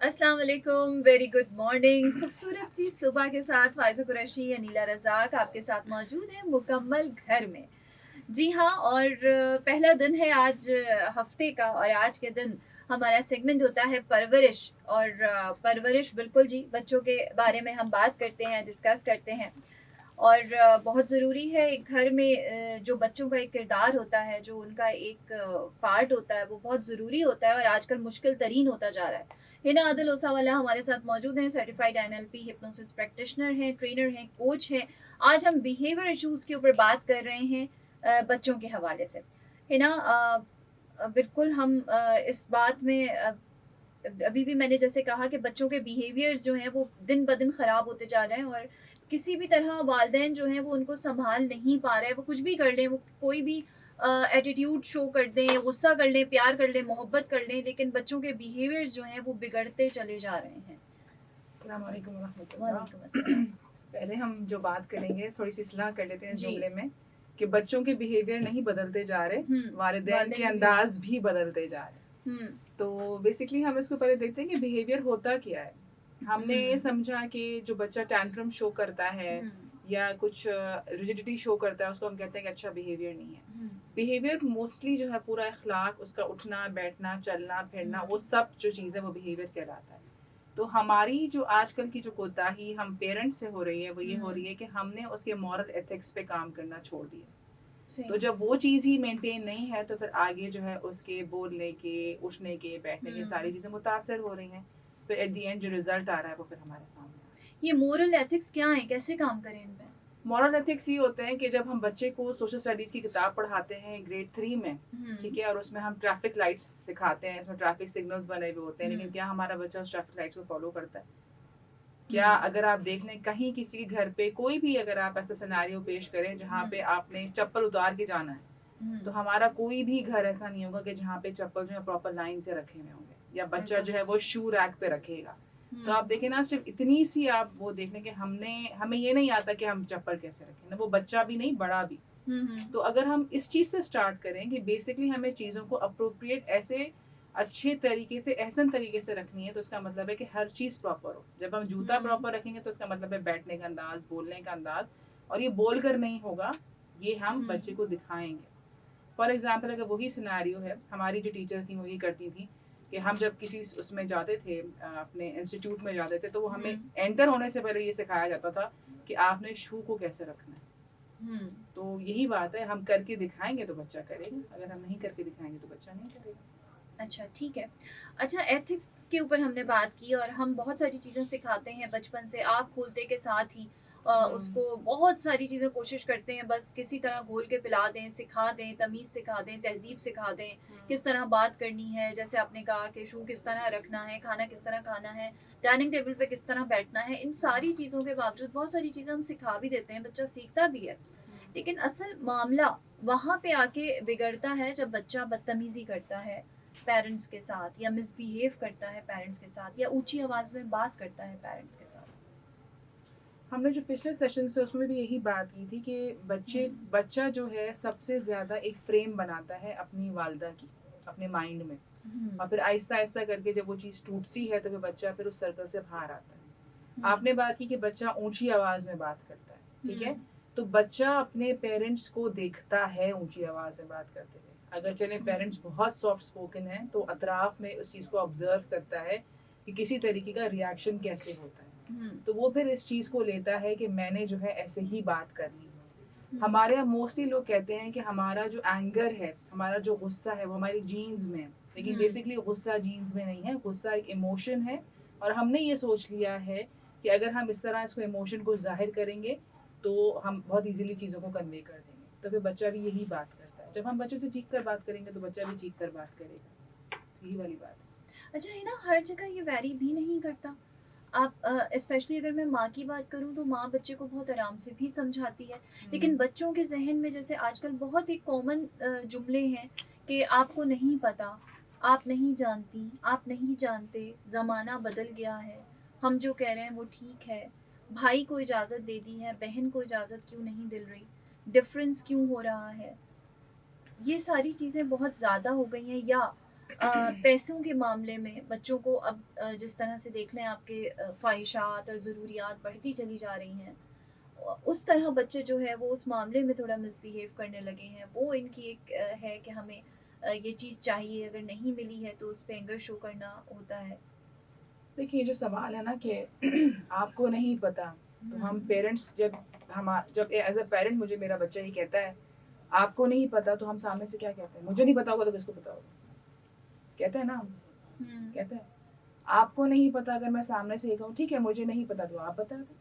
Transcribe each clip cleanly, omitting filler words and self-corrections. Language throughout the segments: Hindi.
अस्सलाम वालेकुम, वेरी गुड मॉर्निंग। खूबसूरत सी सुबह के साथ फाइज़ा कुरैशी, अनीला रज़ाक आपके साथ मौजूद हैं मुकम्मल घर में। जी हाँ, और पहला दिन है आज हफ्ते का, और आज के दिन हमारा सेगमेंट होता है परवरिश। और परवरिश बिल्कुल जी, बच्चों के बारे में हम बात करते हैं, डिस्कस करते हैं। और बहुत ज़रूरी है एक घर में जो बच्चों का एक किरदार होता है, जो उनका एक पार्ट होता है, वो बहुत ज़रूरी होता है और आजकल मुश्किल तरीन होता जा रहा है। हिना आदिल ओसावाला हमारे साथ मौजूद हैं, सर्टिफाइड एनएलपी हिप्नोसिस प्रैक्टिशनर हैं, ट्रेनर हैं, कोच हैं। आज हम बिहेवियर इश्यूज़ के ऊपर बात कर रहे हैं बच्चों के हवाले से। हिना, बिल्कुल हम इस बात में अभी भी मैंने जैसे कहा कि बच्चों के बिहेवियर्स जो हैं वो दिन ब दिन ख़राब होते जा रहे हैं, और किसी भी तरह वालिदैन जो हैं वो उनको सँभाल नहीं पा रहे हैं। वो कुछ भी कर लें, वो कोई भी एटीट्यूड शो कर दें, गुस्सा कर लें, प्यार कर लें, मोहब्बत कर लें, लेकिन बच्चों के बिहेवियर्स जो हैं वो बिगड़ते चले जा रहे हैं। अस्सलाम वालेकुम वरहमतुल्लाह। वालेकुम अस्सलाम। पहले हम जो बात करेंगे थोड़ी सी इस्लाह कर लेते हैं इस जी। जुमले में कि बच्चों के बिहेवियर नहीं बदलते जा रहे, वालिदैन वालिदैन के के अंदाज भी बदलते जा रहे। हुँ, तो बेसिकली हम इसको पहले देखते हैं कि बिहेवियर होता क्या है। हमने ये समझा कि जो बच्चा टैंट्रम शो करता है हुँ, या कुछ रिजिडिटी शो करता है उसको हम कहते हैं कि अच्छा बिहेवियर नहीं है। हुँ, बिहेवियर मोस्टली जो है पूरा अखलाक, उसका उठना बैठना चलना फिरना, वो सब जो चीज़ है वो बिहेवियर कहलाता है। तो हमारी जो आजकल की जो कोताही हम पेरेंट्स से हो रही है वो ये हो रही है कि हमने उसके मॉरल एथिक्स पे काम करना छोड़ दिया। तो सही। जब वो चीज़ ही मेंटेन नहीं है तो फिर आगे जो है उसके बोलने के, उठने के, बैठने के सारी चीज़ें मुतासर हो रही हैं। फिर एट द एंड जो रिजल्ट आ रहा है वो फिर हमारे सामने आ रहा है। ये मोरल एथिक्स क्या हैं? कैसे काम करें इन पे? मॉरल एथिक्स ये होते हैं कि जब हम बच्चे को सोशल स्टडीज़ की किताब पढ़ाते हैं ग्रेड 3 में, हुँ, ठीक है, और उसमें हम ट्रैफिक लाइट्स सिखाते हैं, इसमें ट्रैफिक सिग्नल्स बने हुए होते हैं, लेकिन हुँ, क्या हमारा बच्चा उस ट्रैफिक लाइट्स को फॉलो करता है? क्या हुँ, अगर आप देख लें कहीं किसी के घर पे कोई भी अगर आप ऐसा सिनेरियो पेश करें जहाँ पे आपने चप्पल उतार के जाना है, तो हुँ, हमारा कोई भी घर ऐसा नहीं होगा कि जहाँ पे चप्पल जो है प्रॉपर लाइन से रखे हुए होंगे या बच्चा बिल्कुल। जो है वो शू रैक पे रखेगा। तो हुँ, आप देखें ना, सिर्फ इतनी सी आप वो देख लें कि हमने हमें ये नहीं आता कि हम चप्पल कैसे रखें, ना वो बच्चा भी नहीं बड़ा भी। हुँ, हुँ, तो अगर हम इस चीज़ से स्टार्ट करें कि बेसिकली हमें चीज़ों को अप्रोप्रिएट ऐसे अच्छे तरीके से एहसन तरीके से रखनी है, तो इसका मतलब है कि हर चीज़ प्रॉपर हो। जब हम जूता हुँ, प्रॉपर रखेंगे तो इसका मतलब है बैठने का अंदाज, बोलने का अंदाज, और ये बोल कर नहीं होगा, ये हम हुँ, बच्चे को दिखाएंगे। फॉर एग्जाम्पल अगर वही सिनेरियो है, हमारी जो टीचर्स थी वो ये करती थी कि हम जब किसी उसमें जाते थे, अपने इंस्टीट्यूट में जाते थे, तो वो हमें हुँ, एंटर होने से पहले ये सिखाया जाता था कि आपने शू को कैसे रखना है। हुँ। तो यही बात है, हम करके दिखाएंगे तो बच्चा करेगा, अगर हम नहीं करके दिखाएंगे तो बच्चा नहीं करेगा। अच्छा, ठीक है। अच्छा, एथिक्स के ऊपर हमने बात की और हम बहुत सारी चीज़ें सिखाते हैं बचपन से, आँख खोलते के साथ ही उसको बहुत सारी चीज़ें कोशिश करते हैं, बस किसी तरह घोल के पिला दें, सिखा दें, तमीज़ सिखा दें, तहज़ीब सिखा दें, किस तरह बात करनी है। जैसे आपने कहा कि शू किस तरह रखना है, खाना किस तरह खाना है, डाइनिंग टेबल पे किस तरह बैठना है। इन सारी चीज़ों के बावजूद बहुत सारी चीज़ें हम सिखा भी देते हैं, बच्चा सीखता भी है। लेकिन असल मामला वहाँ पे आके बिगड़ता है जब बच्चा बदतमीज़ी करता है पेरेंट्स के साथ, या मिसबिहेव करता है पेरेंट्स के साथ, या ऊंची आवाज़ में बात करता है पेरेंट्स के साथ। हमने जो पिछले सेशन से उसमें भी यही बात की थी कि बच्चा जो है सबसे ज़्यादा एक फ्रेम बनाता है अपनी वालदा की, अपने माइंड में, हम्म, और फिर आहिस्ता आहिस्ता करके जब वो चीज़ टूटती है तो फिर बच्चा फिर उस सर्कल से बाहर आता है। हम्म, आपने बात की कि बच्चा ऊंची आवाज़ में बात करता है, ठीक है। हम्म, तो बच्चा अपने पेरेंट्स को देखता है ऊंची आवाज़ में बात करते हुए। अगर चले पेरेंट्स बहुत सॉफ्ट स्पोकन हैं तो अतराफ में उस चीज़ को ऑब्जर्व करता है कि किसी तरीके का रिएक्शन कैसे होता है, हम्म, तो वो फिर इस चीज़ को लेता है कि मैंने जो है ऐसे ही बात करनी है। हम्म, हमारे यहाँ मोस्टली लोग कहते हैं कि हमारा जो एंगर है, हमारा जो गुस्सा है वो हमारी जीन्स में है, लेकिन हम्म, बेसिकली गुस्सा जीन्स में नहीं है, गुस्सा एक इमोशन है। और हमने ये सोच लिया है कि अगर हम इस तरह इसको इमोशन को जाहिर करेंगे तो हम बहुत इजीली चीज़ों को कन्वे कर देंगे। तो फिर बच्चा भी यही बात करता है, जब हम बच्चे से चीख कर बात करेंगे तो बच्चा भी चीख कर बात करेगा। यही वाली बात है। अच्छा है ना, हर जगह ये वैरी भी नहीं करता। आप स्पेशली अगर मैं माँ की बात करूँ तो माँ बच्चे को बहुत आराम से भी समझाती है, लेकिन बच्चों के जहन में जैसे आजकल बहुत ही कॉमन जुमले हैं कि आपको नहीं पता, आप नहीं जानती, आप नहीं जानते, ज़माना बदल गया है, हम जो कह रहे हैं वो ठीक है, भाई को इजाज़त दे दी है, बहन को इजाज़त क्यों नहीं दिल रही, डिफरेंस क्यों हो रहा है। ये सारी चीज़ें बहुत ज़्यादा हो गई हैं। या पैसों के मामले में बच्चों को अब जिस तरह से देख लें आपके ख्वाहिशात और ज़रूरियात बढ़ती चली जा रही हैं, उस तरह बच्चे जो है वो उस मामले में थोड़ा मिसबिहेव करने लगे हैं। वो इनकी एक है कि हमें ये चीज़ चाहिए, अगर नहीं मिली है तो उस पे एंगर शो करना होता है। देखिए, ये जो सवाल है ना कि आपको नहीं पता, तो हम हुँ, पेरेंट्स जब एज़ अ पेरेंट मुझे मेरा बच्चा ये कहता है, आपको नहीं पता, तो हम सामने से क्या कहते हैं? मुझे नहीं पता होगा तो किसको पता होगा? कहते हैं ना हम, हुँ, कहते हैं। आपको नहीं पता अगर मैं सामने से ये कहूँ, ठीक है मुझे नहीं पता तो आप बता दो।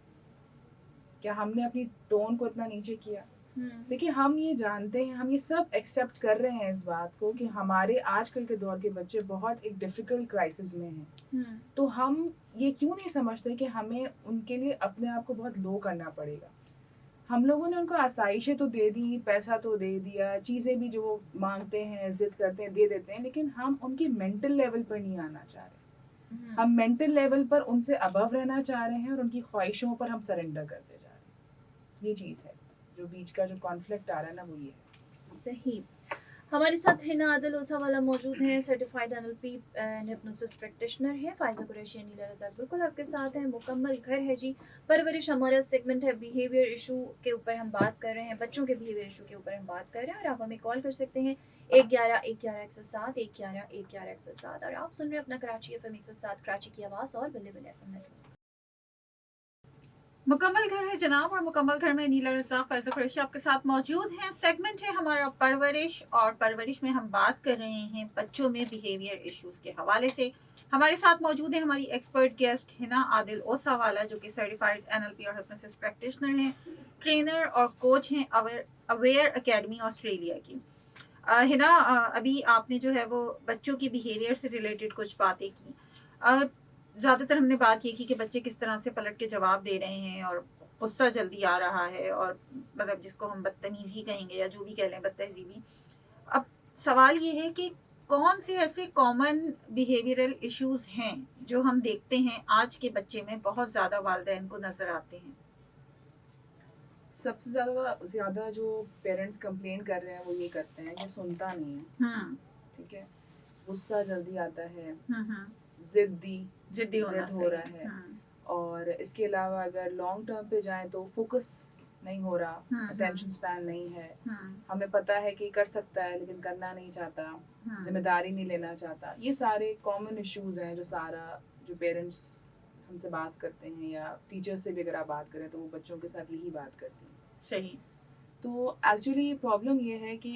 क्या हमने अपनी टोन को इतना नीचे किया? हुँ, देखिए, हम ये जानते हैं, हम ये सब एक्सेप्ट कर रहे हैं इस बात को कि हमारे आजकल के दौर के बच्चे बहुत एक डिफ़िकल्ट क्राइसिस में हैं। हुँ, तो हम ये क्यों नहीं समझते कि हमें उनके लिए अपने आप को बहुत लो करना पड़ेगा। हम लोगों ने उनको आसाइशें तो दे दी, पैसा तो दे दिया, चीज़ें भी जो वो माँगते हैं, ज़िद करते हैं, दे देते हैं, लेकिन हम उनकी मेंटल लेवल पर नहीं आना चाह रहे। हुँ। हम मेंटल लेवल पर उनसे अबव रहना चाह रहे हैं और उनकी ख्वाहिशों पर हम सरेंडर करते जा रहे हैं। ये चीज़ है, जो बीच का जो कॉन्फ्लिक्ट आ रहा है ना, वो ये है। सही। हमारे साथ हिना आदिल ओसावाला मौजूद हैं, certified NLP and hypnosis practitioner हैं। फ़ाइज़ा कुरैशी, अनीला रज़ाक बिल्कुल आपके साथ हैं। मुकम्मल घर है जी। परवरिश हमारा सेगमेंट है, बिहेवियर इशू के ऊपर हम बात कर रहे हैं, बच्चों के बिहेवियर इशू के ऊपर हम बात कर रहे हैं और आप हमें कॉल कर सकते हैं 111-111-107 111-111-107 और आप सुन रहे हैं अपना कराची एफएम 107 कराची की आवाज़ और बल्ले बल्ले एफएम नेटवर्क। मुकम्मल घर है जनाब और मुकम्मल घर में नीला रज़ाक फ़ैज़ा कुरैशी आपके साथ मौजूद हैं। सेगमेंट है हमारा परवरिश और परवरिश में हम बात कर रहे हैं बच्चों में बिहेवियर इश्यूज़ के हवाले से। हमारे साथ मौजूद है हमारी एक्सपर्ट गेस्ट हिना आदिल ओसावाला जो कि सर्टिफाइड एनएलपी और हिप्नोसिस प्रैक्टिशनर हैं, ट्रेनर और कोच हैं अवेयर एकेडमी ऑस्ट्रेलिया की। हिना, अभी आपने जो है वो बच्चों की बिहेवियर से रिलेटेड कुछ बातें की। ज़्यादातर हमने बात ये की कि बच्चे किस तरह से पलट के जवाब दे रहे हैं और गुस्सा जल्दी आ रहा है और मतलब जिसको हम बदतमीज़ी कहेंगे या जो भी कह लें बदतहज़ीबी। अब सवाल ये है कि कौन से ऐसे कॉमन बिहेवियरल इश्यूज़ हैं जो हम देखते हैं आज के बच्चे में बहुत ज़्यादा वालिदैन को नज़र आते हैं? सबसे ज़्यादा जो पेरेंट्स कंप्लेन कर रहे हैं, वो ये करते हैं कि सुनता नहीं है, हुँ, ठीक है? गुस्सा जल्दी आता है, हुँ, हुँ। ज़िद्दी ज़िद्दी होना ज़िद हो सही। रहा है, हुँ, और इसके अलावा अगर लॉन्ग टर्म पे जाएँ तो फ़ोकस नहीं हो रहा, हुँ, अटेंशन हुँ, स्पैन नहीं है। हुँ, हमें पता है कि कर सकता है लेकिन करना नहीं चाहता, हुँ, ज़िम्मेदारी नहीं लेना चाहता। ये सारे कॉमन इश्यूज़ हैं जो पेरेंट्स हमसे बात करते हैं, या टीचर्स से भी अगर आप बात करें तो वो बच्चों के साथ यही बात करती हैं। सही। तो एक्चुअली प्रॉब्लम ये है कि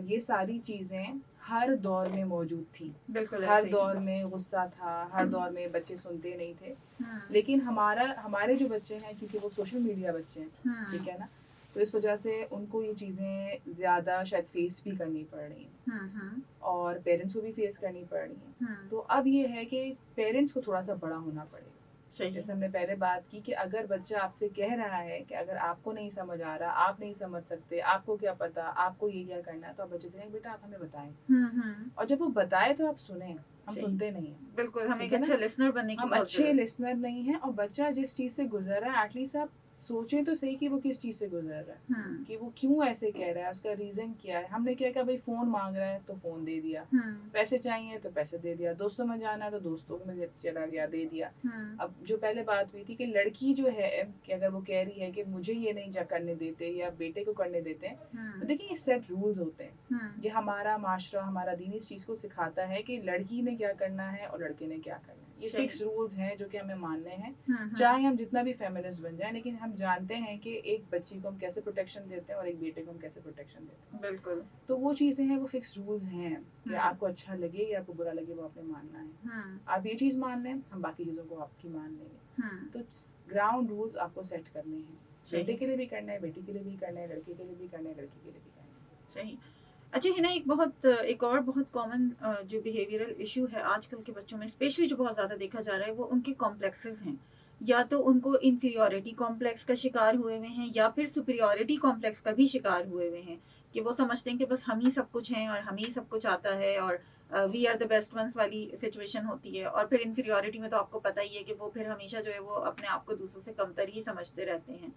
ये सारी चीज़ें हर दौर में मौजूद थी। बिल्कुल हर ऐसे ही। दौर में गुस्सा था, हर दौर में बच्चे सुनते नहीं थे। हुँ, लेकिन हमारे जो बच्चे हैं, क्योंकि वो सोशल मीडिया बच्चे हैं, हुँ, ठीक है ना? तो इस वजह से उनको ये चीज़ें ज़्यादा शायद फेस भी करनी पड़ रही हैं, हुँ, हुँ, और पेरेंट्स को भी फेस करनी पड़ रही हैं। हुँ, तो अब ये है कि पेरेंट्स को थोड़ा-सा बड़ा होना पड़ेगा। सही। जैसे हमने पहले बात की कि अगर बच्चा आपसे कह रहा है कि अगर आपको नहीं समझ आ रहा, आप नहीं समझ सकते, आपको क्या पता, आपको ये क्या करना है, तो आप बच्चे से कहें बेटा आप हमें बताएं। हुँ, हुँ, और जब वो बताए तो आप सुने, हम सही। सुनते नहीं हैं। बिल्कुल, हम ठीक एक है ना? अच्छे लिसनर बनने की हम बहुत अच्छे ज़रूरत है। लिसनर नहीं हैं, और बच्चा जिस चीज़ से गुजर रहा है एटलीस्ट आप सोचें तो सही कि वो किस चीज़ से गुजर रहा है, हुँ, कि वो क्यों ऐसे कह रहा है, उसका रीज़न क्या है। हमने क्या कहा, भाई फ़ोन मांग रहा है तो फ़ोन दे दिया, हुँ, पैसे चाहिए तो पैसे दे दिया, दोस्तों में जाना है तो दोस्तों में चला गया, दे दिया। हुँ, अब जो पहले बात हुई थी कि लड़की जो है कि अगर वो कह रही है कि मुझे ये नहीं करने देते या बेटे को करने देते हैं, तो हुँ, देखिए ये सेट रूल्स होते हैं। हुँ, ये हमारा माशरा, हमारा दीन इस चीज़ को सिखाता है कि लड़की ने क्या करना है और लड़के ने क्या करना है। ये सही। फिक्स रूल्स हैं जो कि हमें मानने हैं, हुँ, हुँ, चाहे हम जितना भी फेमिनिस्ट बन जाएं, लेकिन हम जानते हैं कि एक बच्ची को हम कैसे प्रोटेक्शन देते हैं और एक बेटे को हम कैसे प्रोटेक्शन देते हैं। बिल्कुल। तो वो चीज़ें हैं, वो फिक्स रूल्स हैं कि हुँ, आपको अच्छा लगे या आपको बुरा लगे, वो आपने मानना है। हुँ, आप ये चीज़ मान लें, हम बाकी चीज़ों को आपकी मान लेंगे। हुँ, तो ग्राउंड रूल्स आपको सेट करने हैं। बेटे सही, के लिए भी करना है, बेटी के लिए भी करना है, लड़के के लिए भी करना है, लड़की के लिए भी करना है। सही। अच्छा हिना, एक और बहुत कॉमन जो बिहेवियरल इश्यू है आजकल के बच्चों में स्पेशली जो बहुत ज़्यादा देखा जा रहा है वो उनके कॉम्प्लेक्सेस हैं। या तो उनको इन्फीरियॉरिटी कॉम्प्लेक्स का शिकार हुए हुए हैं या फिर सुपीरियॉरिटी कॉम्प्लेक्स का भी शिकार हुए हुए हैं कि वो समझते हैं कि बस हम ही सब कुछ हैं और हम ही सब कुछ आता है और we are the best ones वाली सिचुएशन होती है। और फिर इन्फीरियॉरिटी में तो आपको पता ही है कि वो फिर हमेशा जो है वो अपने आप को दूसरों से कमतर ही समझते रहते हैं।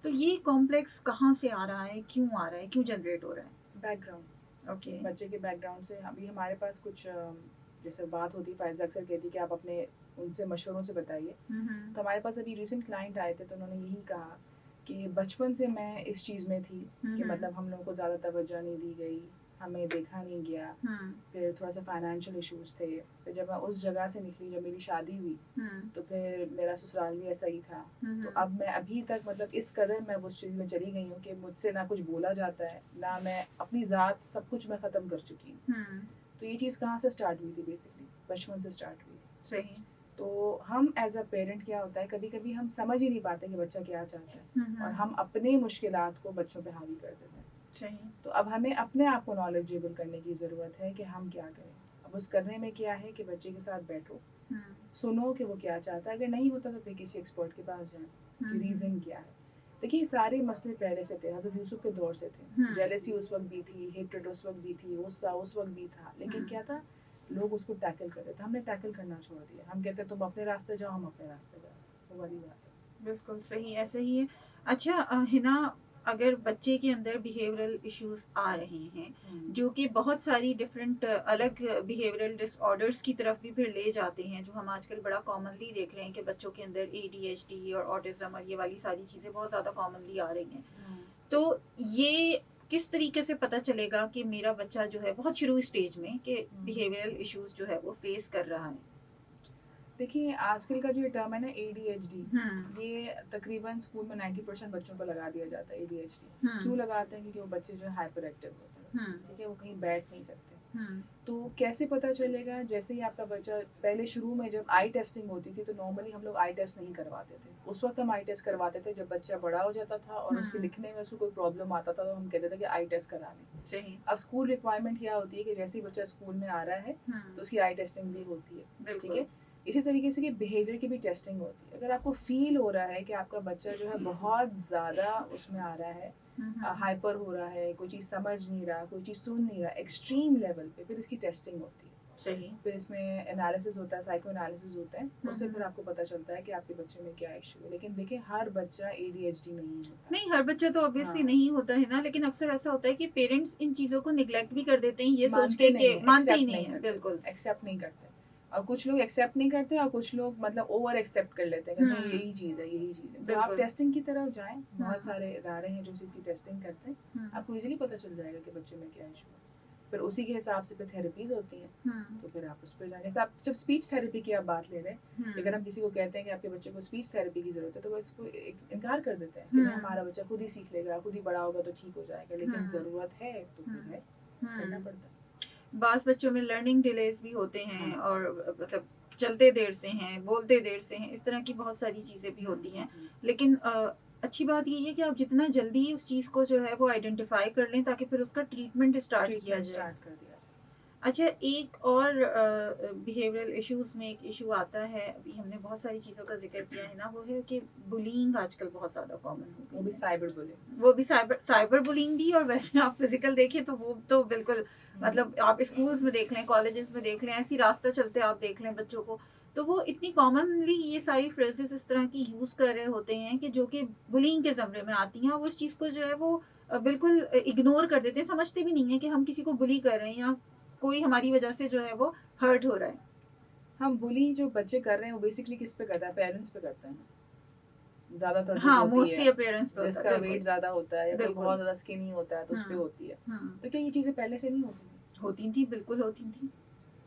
तो ये कॉम्प्लेक्स कहाँ से आ रहा है, क्यों आ रहा है, क्यों जनरेट हो रहा है? Background, okay. बच्चे के बैकग्राउंड से अभी हमारे पास कुछ जैसे बात होती है, फायजा अक्सर कहती है कि आप अपने उनसे मशवरों से बताइए। तो हमारे पास अभी रिसेंट क्लाइंट आए थे तो उन्होंने यही कहा कि बचपन से मैं इस चीज़ में थी कि मतलब हम लोगों को ज़्यादा तवज्जो नहीं दी गई, हमें देखा नहीं गया, फिर थोड़ा सा फाइनेंशियल इश्यूज थे, फिर जब मैं उस जगह से निकली, जब मेरी शादी हुई तो फिर मेरा ससुराल भी ऐसा ही था। तो अब मैं अभी तक मतलब इस कदर मैं उस चीज़ में चली गई हूँ कि मुझसे ना कुछ बोला जाता है, ना मैं अपनी ज़ात, सब कुछ मैं ख़त्म कर चुकी हूँ। तो ये चीज़ कहाँ से स्टार्ट हुई थी? बेसिकली बचपन से स्टार्ट हुई थी। सही। तो हम एज अ पेरेंट क्या होता है, कभी कभी हम समझ ही नहीं पाते कि बच्चा क्या चाहता है और हम अपने मुश्किलात को बच्चों पे हावी कर देते हैं। सही। तो अब हमें अपने आप को नॉलेजेबल करने की ज़रूरत है कि हम क्या करें। अब उस करने में क्या है कि बच्चे के साथ बैठो, सुनो कि वो क्या चाहता है, अगर नहीं होता तो फिर किसी एक्सपर्ट के पास जाएं कि रीज़न क्या है। देखिए सारे मसले पहले से थे, हज़रत यूसुफ के दौर से थे। जेलसी उस वक्त भी थी, हेट्रेड उस वक्त भी थी, गुस्सा उस वक्त भी था, लेकिन क्या था, लोग उसको टैकल करते थे। हमने टैकल करना छोड़ दिया, हम कहते तुम अपने रास्ते जाओ, हम अपने रास्ते जाओ। वो वाली बात है। बिल्कुल सही, ऐसा ही है। अच्छा हिना, अगर बच्चे के अंदर बिहेवियरल इश्यूज आ रहे हैं जो कि बहुत सारी डिफरेंट अलग बिहेवियरल डिसऑर्डर्स की तरफ भी फिर ले जाते हैं, जो हम आजकल बड़ा कॉमनली देख रहे हैं कि बच्चों के अंदर ADHD और ऑटिज्म और ये वाली सारी चीज़ें बहुत ज़्यादा कॉमनली आ रही हैं, तो ये किस तरीके से पता चलेगा कि मेरा बच्चा जो है बहुत शुरू स्टेज में कि बिहेवियरल इश्यूज जो है वो फेस कर रहा है? देखिए आजकल का जो टर्म है ना ADHD, ये तकरीबन स्कूल में 90% बच्चों को लगा दिया जाता है ADHD। क्यों लगाते हैं? क्योंकि वो बच्चे जो है हाइपर एक्टिव होते हैं, ठीक है, वो कहीं बैठ नहीं सकते। तो कैसे पता चलेगा? जैसे ही आपका बच्चा, पहले शुरू में जब आई टेस्टिंग होती थी तो नॉर्मली हम लोग आई टेस्ट नहीं करवाते थे। उस वक्त हम आई टेस्ट करवाते थे जब बच्चा बड़ा हो जाता था और उसके लिखने में उसको कोई प्रॉब्लम आता था तो हम कहते थे कि आई टेस्ट करा लें। अब स्कूल रिक्वायरमेंट क्या होती है कि जैसे ही बच्चा स्कूल में आ रहा है तो उसकी आई टेस्टिंग भी होती है, ठीक है। इसी तरीके से कि बिहेवियर की भी टेस्टिंग होती है। अगर आपको फील हो रहा है कि आपका बच्चा जो है बहुत ज़्यादा उसमें आ रहा है, हाइपर हो रहा है, कोई चीज़ समझ नहीं रहा, कोई चीज़ सुन नहीं रहा, एक्सट्रीम लेवल पे, फिर इसकी टेस्टिंग होती है। सही। फिर इसमें एनालिसिस होता है, साइको एनालिसिस होता है, उससे फिर आपको पता चलता है कि आपके बच्चे में क्या इशू है। लेकिन देखिए हर बच्चा ADHD नहीं होता। नहीं, हर बच्चा तो ऑब्वियसली नहीं होता है ना, लेकिन अक्सर ऐसा होता है कि पेरेंट्स इन चीजों को निगलेक्ट भी कर देते हैं, ये सोच के कि मानते ही नहीं है। बिल्कुल एक्सेप्ट नहीं करते। और कुछ लोग एक्सेप्ट नहीं करते और कुछ लोग मतलब ओवर एक्सेप्ट कर लेते हैं कि नहीं यही चीज़ है, यही चीज़ है। तो आप टेस्टिंग की तरफ जाएं, बहुत सारे इदारे हैं जो इस चीज़ की टेस्टिंग करते हैं, आपको इजीली पता चल जाएगा कि बच्चे में क्या इशू है। फिर उसी के हिसाब से फिर थेरेपीज होती हैं, तो फिर आप उस पर जाएं। जैसे आप सिर्फ स्पीच थेरेपी की आप बात ले रहे हैं, अगर हम किसी को कहते हैं कि आपके बच्चे को स्पीच थेरेपी की जरूरत है तो वो इसको इनकार कर देते हैं कि नहीं, हमारा बच्चा खुद ही सीख लेगा, खुद ही बड़ा होगा तो ठीक हो जाएगा। लेकिन ज़रूरत है तो फिर है, करना पड़ता है। बास बच्चों में लर्निंग डिलेज भी होते हैं और मतलब चलते देर से हैं, बोलते देर से हैं, इस तरह की बहुत सारी चीज़ें भी होती हैं। लेकिन अच्छी बात ये है कि आप जितना जल्दी उस चीज़ को जो है वो आइडेंटिफाई कर लें ताकि फिर उसका ट्रीटमेंट स्टार्ट किया जाए। अच्छा, एक और बिहेवियरल इश्यूज में एक इशू आता है, अभी हमने बहुत सारी चीज़ों का जिक्र किया है ना, वो है कि बुलिंग आजकल बहुत ज़्यादा कॉमन हो गई। वो भी साइबर बुलिंग भी, और वैसे आप फिजिकल देखें तो वो तो बिल्कुल मतलब आप स्कूल्स में देख लें, कॉलेजेस में देख लें, ऐसी रास्ता चलते आप देख लें बच्चों को, तो वो इतनी कॉमनली ये सारी फ्रेजेस इस तरह की यूज कर रहे होते हैं कि जो कि बुलिंग के ज़मरे में आती हैं। वो इस चीज़ को जो है वो बिल्कुल इग्नोर कर देते हैं, समझते भी नहीं है कि हम किसी को बुली कर रहे हैं या कोई हमारी वजह से जो है वो हर्ट हो रहा है। हम बुली जो बच्चे कर रहे हैं वो बेसिकली किस पे करता है? पेरेंट्स पे करता है ना ज्यादातर। हाँ, मोस्टली पेरेंट्स पे, जिसका वेट ज्यादा होता है या कोई बहुत ज्यादा स्किनी होता है तो उस पे होती है। तो क्या ये चीजें पहले से नहीं होती थी? बिल्कुल होती थी।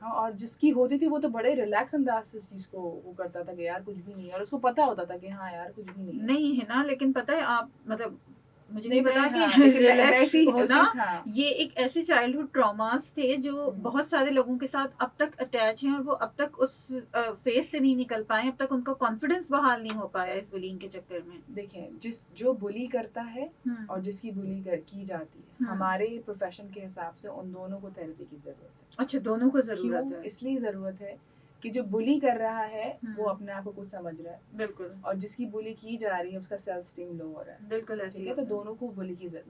हाँ, और जिसकी होती थी वो तो बड़े रिलैक्स अंदाज से इस चीज को वो करता था कि यार कुछ भी नहीं है, और उसको पता होता था कि हाँ यार कुछ भी नहीं है ना। लेकिन पता है आप मतलब मुझे नहीं पता कि रिलैक्स होना ये एक ऐसे चाइल्डहुड ट्रॉमास थे जो बहुत सारे लोगों के साथ अब तक अटैच हैं और वो अब तक उस फेस से नहीं निकल पाए, अब तक उनका कॉन्फिडेंस बहाल नहीं हो पाया इस बुलिंग के चक्कर में। देखिए जो बुली करता है और जिसकी बुली की जाती है, हमारे प्रोफेशन के हिसाब से उन दोनों को थेरेपी की जरूरत है। अच्छा, दोनों को जरूरत है? इसलिए जरूरत है कि जो बुली कर रहा है वो अपने आप को कुछ समझ रहा है, बिल्कुल, और जिसकी बुली की जा रही है उसका सेल्फ स्टीम लो हो रहा है, बिल्कुल ऐसे। ठीक है। तो दोनों को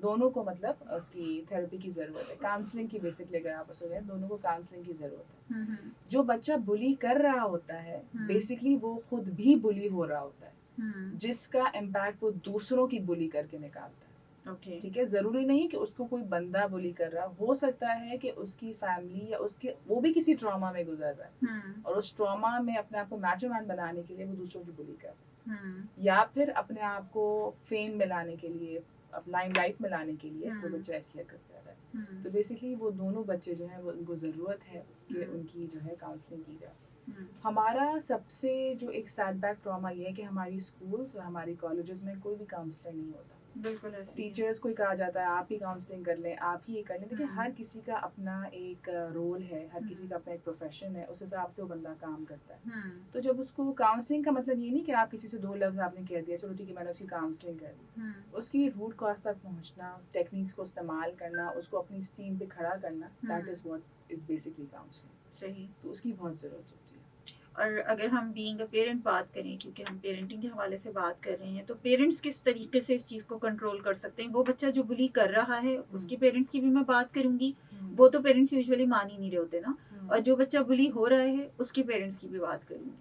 दोनों को मतलब उसकी थेरेपी की जरूरत है, काउंसलिंग की। बेसिकली अगर आप उसको कहें, दोनों को काउंसलिंग की जरूरत है। जो बच्चा बुली कर रहा होता है बेसिकली वो खुद भी बुली हो रहा होता है, जिसका इम्पैक्ट वो दूसरों की बुली करके निकालता है। ओके। ठीक है, जरूरी नहीं कि उसको कोई बंदा बुली कर रहा, हो सकता है कि उसकी फैमिली या उसके वो भी किसी ट्रॉमा में गुजर रहा है और उस ट्रॉमा में अपने आप को मैचो मैन बनाने के लिए वो दूसरों की बुली कर रहा है, या फिर अपने आप को फेम में लाने के लिए, अब लाइमलाइट में लाने के लिए वो बच्चा ऐसी हरकत कर रहा है। तो बेसिकली वो दोनों बच्चे जो है वो उनको ज़रूरत है कि उनकी जो है काउंसलिंग की जाए। हमारा सबसे जो एक सेटबैक ट्रॉमा ये है कि हमारी स्कूल्स और हमारी कॉलेजेस में कोई भी काउंसलर नहीं होता। बिल्कुल ऐसे ही है। टीचर्स को ही कहा जाता है आप ही काउंसलिंग कर लें, आप ही ये कर लें। देखिए हर किसी का अपना एक रोल है, हर किसी का अपना एक प्रोफेशन है, उस हिसाब से वो बंदा काम करता है। तो जब उसको काउंसलिंग का मतलब ये नहीं कि आप किसी से दो लफ्ज आपने कह दिया चलो ठीक है मैंने उसकी काउंसलिंग कर दी, उसकी रूट कॉज तक पहुंचना, टेक्निक्स को इस्तेमाल करना, उसको अपनी स्टीम पे खड़ा करना, that is what is basically counselling. सही। तो उसकी बहुत ज़रूरत होती है। और अगर हम बीइंग अ पेरेंट बात करें, क्योंकि हम पेरेंटिंग के हवाले से बात कर रहे हैं, तो पेरेंट्स किस तरीके से इस चीज़ को कंट्रोल कर सकते हैं? वो बच्चा जो बुली कर रहा है उसके पेरेंट्स की भी मैं बात करूंगी, वो तो पेरेंट्स यूजुअली मान ही नहीं रहे होते ना, और जो बच्चा बुली हो रहा है उसके पेरेंट्स की भी बात करूंगी।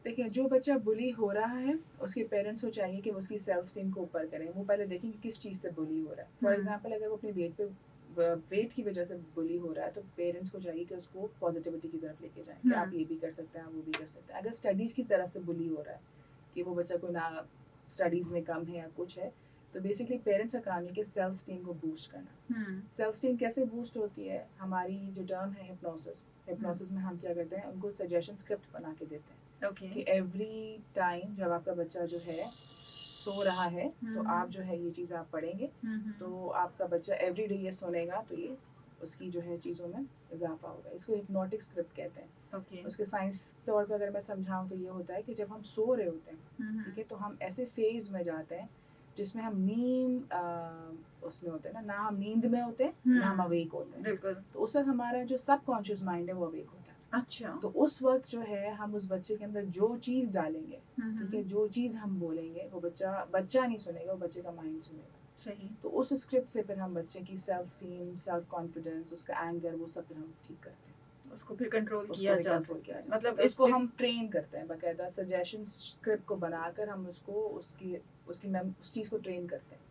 देखिए जो बच्चा बुली हो रहा है उसके पेरेंट्स को चाहिए कि वो उसकी सेल्फ स्टीम को ऊपर करें। वो पहले देखें कि किस चीज़ से बुली हो रहा है। फॉर एग्जांपल अगर वो अपने वेट की वजह से बुली हो रहा है तो पेरेंट्स को चाहिए कि उसको पॉजिटिविटी की तरफ लेके जाएं कि आप ये भी कर सकते हैं, आप वो भी कर सकते हैं। अगर स्टडीज़ की तरफ से बुली हो रहा है कि वो बच्चा कोई ना स्टडीज़ में कम है या कुछ है, तो बेसिकली पेरेंट्स का काम है कि सेल्फ स्टीम को बूस्ट करना। सेल्फ स्टीम कैसे बूस्ट होती है? हमारी जो टर्म है हिप्नोसिस में हम क्या करते हैं, उनको सजेशन स्क्रिप्ट बना के देते हैं कि एवरी टाइम जब आपका बच्चा जो है सो रहा है तो आप जो है ये चीज़ आप पढ़ेंगे, तो आपका बच्चा एवरी डे ये सुनेगा तो ये उसकी जो है चीज़ों में इजाफा होगा। इसको हिप्नोटिक स्क्रिप्ट कहते हैं। उसके साइंस तौर पर अगर मैं समझाऊँ तो ये होता है कि जब हम सो रहे होते हैं, ठीक है, तो हम ऐसे फेज में जाते हैं जिसमें हम नींद उसमें होते हैं ना हम नींद में होते हैं ना हम अवेक होते हैं। बिल्कुल। तो उस वक्त हमारा जो सबकॉन्शियस माइंड है वो अवेक होता है। अच्छा। तो उस वक्त जो है हम उस बच्चे के अंदर जो चीज़ डालेंगे, ठीक है, जो चीज़ हम बोलेंगे वो बच्चा नहीं सुनेगा, वो बच्चे का माइंड सुनेगा। सही। तो उस स्क्रिप्ट से फिर हम बच्चे की सेल्फ स्टीम, सेल्फ कॉन्फिडेंस, उसका एंगर, वो सब फिर हम ठीक करते हैं। उसको फिर कंट्रोल किया जा सकता है। मतलब इसको हम ट्रेन करते हैं, बाकायदा सजेशन स्क्रिप्ट को बनाकर हम उसको उसकी उस चीज़ को ट्रेन करते हैं।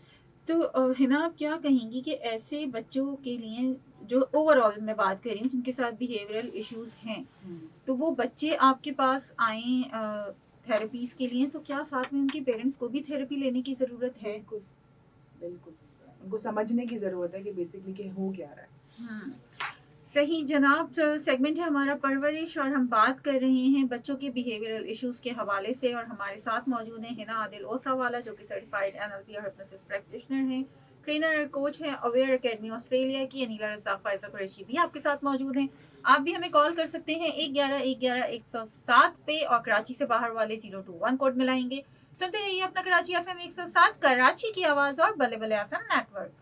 तो हिना आप क्या कहेंगी कि ऐसे बच्चों के लिए जो ओवरऑल मैं बात कर रही हूँ जिनके साथ बिहेवियरल इश्यूज हैं, तो वो बच्चे आपके पास आए थेरेपीज के लिए, तो क्या साथ में उनके पेरेंट्स को भी थेरेपी लेने की ज़रूरत है? बिल्कुल बिल्कुल, उनको समझने की ज़रूरत है कि बेसिकली कि हो क्या रहा है। सही जनाब। सेगमेंट है हमारा परवरिश और हम बात कर रहे हैं बच्चों के बिहेवियरल इश्यूज के हवाले से, और हमारे साथ मौजूद हैं हिना आदिल ओसा वाला जो कि सर्टिफाइड NLP और हिप्नोसिस प्रैक्टिशनर हैं, ट्रेनर और कोच हैं अवेयर एकेडमी ऑस्ट्रेलिया की। अनीला रज़ाक, फायजा कुरैशी भी आपके साथ मौजूद हैं। आप भी हमें कॉल कर सकते हैं 111-111-107 पे, और कराची से बाहर वाले 021 कोड मिलाएंगे। सुनते रहिए अपना कराची FM 107, कराची की आवाज़ और बल्ले बल्ले FM नेटवर्क।